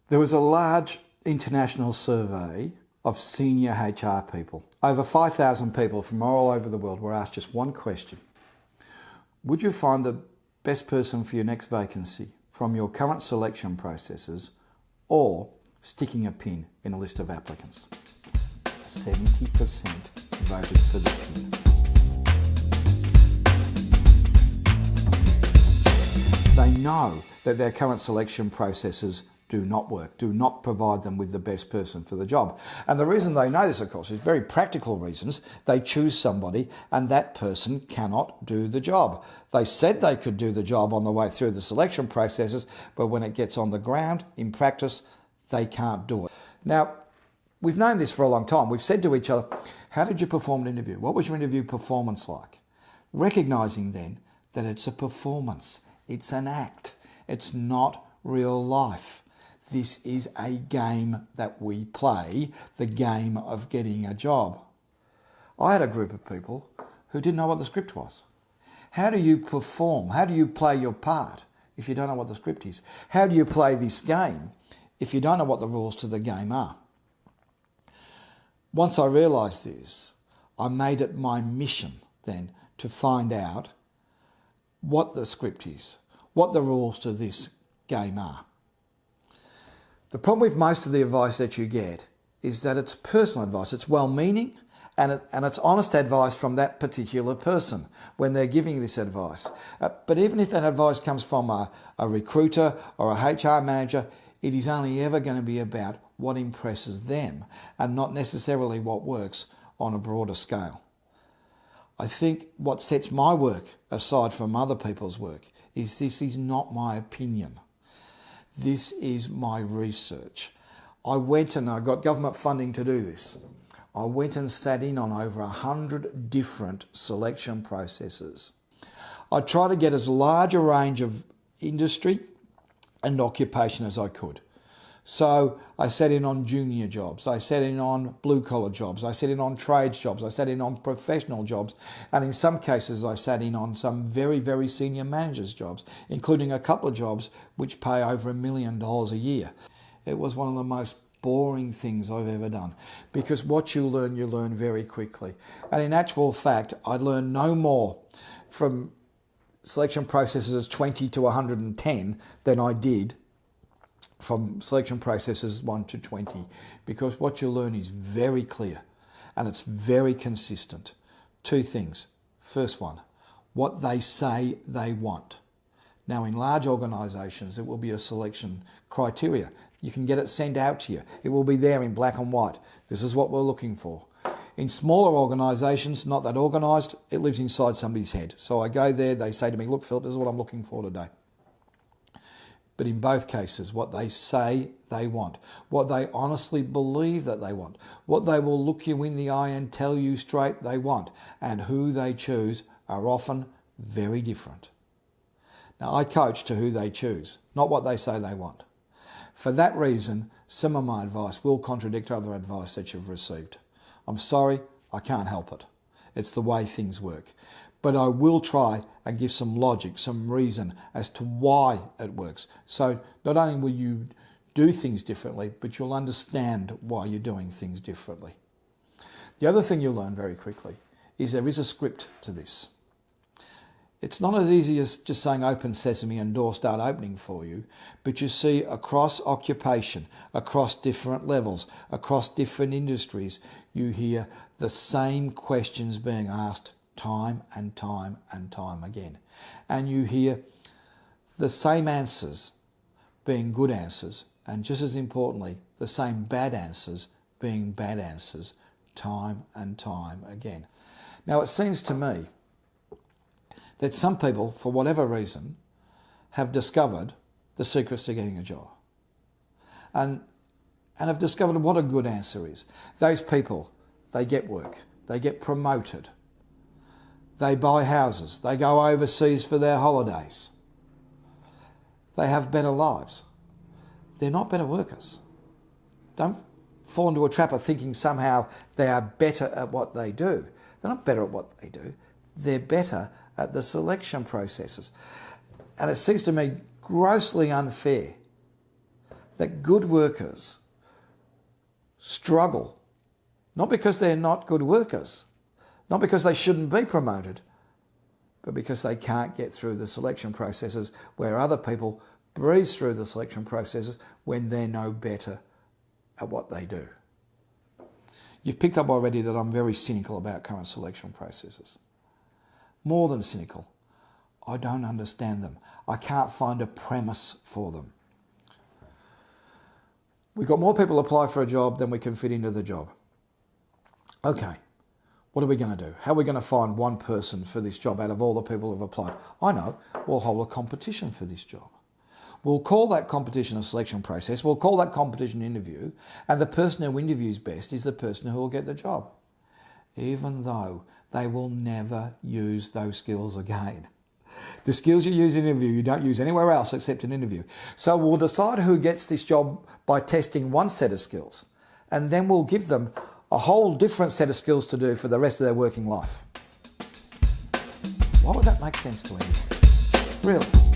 There was a large international survey of senior HR people. Over 5,000 people from all over the world were asked just one question. Would you find the best person for your next vacancy from your current selection processes or sticking a pin in a list of applicants? 70% voted for the pin. They know that their current selection processes do not work, do not provide them with the best person for the job. And the reason they know this, of course, is very practical reasons. They choose somebody and that person cannot do the job. They said they could do the job on the way through the selection processes, but when it gets on the ground, in practice, they can't do it. Now, we've known this for a long time. We've said to each other, how did you perform an interview? What was your interview performance like? Recognising then that it's a performance. It's an act. It's not real life. This is a game that we play, the game of getting a job. I had a group of people who didn't know what the script was. How do you perform? How do you play your part if you don't know what the script is? How do you play this game if you don't know what the rules to the game are? Once I realised this, I made it my mission then to find out what the script is, what the rules to this game are. The problem with most of the advice that you get is that it's personal advice. It's well-meaning and it's honest advice from that particular person when they're giving this advice. But even if that advice comes from a recruiter or a HR manager, it is only ever going to be about what impresses them and not necessarily what works on a broader scale. I think what sets my work aside from other people's work is this is not my opinion. This is my research. I went and I got government funding to do this. I went and sat in on over 100 different selection processes. I tried to get as large a range of industry and occupation as I could. So I sat in on junior jobs, I sat in on blue collar jobs, I sat in on trades jobs, I sat in on professional jobs, and in some cases I sat in on some very, very senior managers' jobs, including a couple of jobs which pay over $1 million a year. It was one of the most boring things I've ever done because what you learn very quickly. And in actual fact, I learned no more from selection processes 20 to 110 than I did from selection processes 1 to 20, because what you learn is very clear and it's very consistent. Two things. First one, what they say they want. Now in large organisations, it will be a selection criteria. You can get it sent out to you. It will be there in black and white. This is what we're looking for. In smaller organisations, not that organised, it lives inside somebody's head. So I go there, they say to me, look, Philip, this is what I'm looking for today. But in both cases, what they say they want, what they honestly believe that they want, what they will look you in the eye and tell you straight they want, and who they choose are often very different. Now, I coach to who they choose, not what they say they want. For that reason, some of my advice will contradict other advice that you've received. I'm sorry, I can't help it. It's the way things work. But I will try and give some logic, some reason as to why it works. So not only will you do things differently, but you'll understand why you're doing things differently. The other thing you'll learn very quickly is there is a script to this. It's not as easy as just saying open sesame and doors start opening for you, but you see across occupation, across different levels, across different industries, you hear the same questions being asked time and time and time again. And you hear the same answers being good answers, and just as importantly, the same bad answers being bad answers time and time again. Now, it seems to me that some people, for whatever reason, have discovered the secrets to getting a job and have discovered what a good answer is. Those people, they get work, they get promoted, they buy houses, they go overseas for their holidays, they have better lives. They're not better workers. Don't fall into a trap of thinking somehow they are better at what they do. They're not better at what they do. They're better at the selection processes. And it seems to me grossly unfair that good workers struggle, not because they're not good workers, not because they shouldn't be promoted, but because they can't get through the selection processes where other people breeze through the selection processes when they're no better at what they do. You've picked up already that I'm very cynical about current selection processes. More than cynical. I don't understand them. I can't find a premise for them. We've got more people apply for a job than we can fit into the job. Okay, what are we going to do? How are we going to find one person for this job out of all the people who have applied? I know, we'll hold a competition for this job. We'll call that competition a selection process. We'll call that competition an interview. And the person who interviews best is the person who will get the job. Even though they will never use those skills again. The skills you use in an interview, you don't use anywhere else except in an interview. So we'll decide who gets this job by testing one set of skills. And then we'll give them a whole different set of skills to do for the rest of their working life. Why would that make sense to anyone? Really?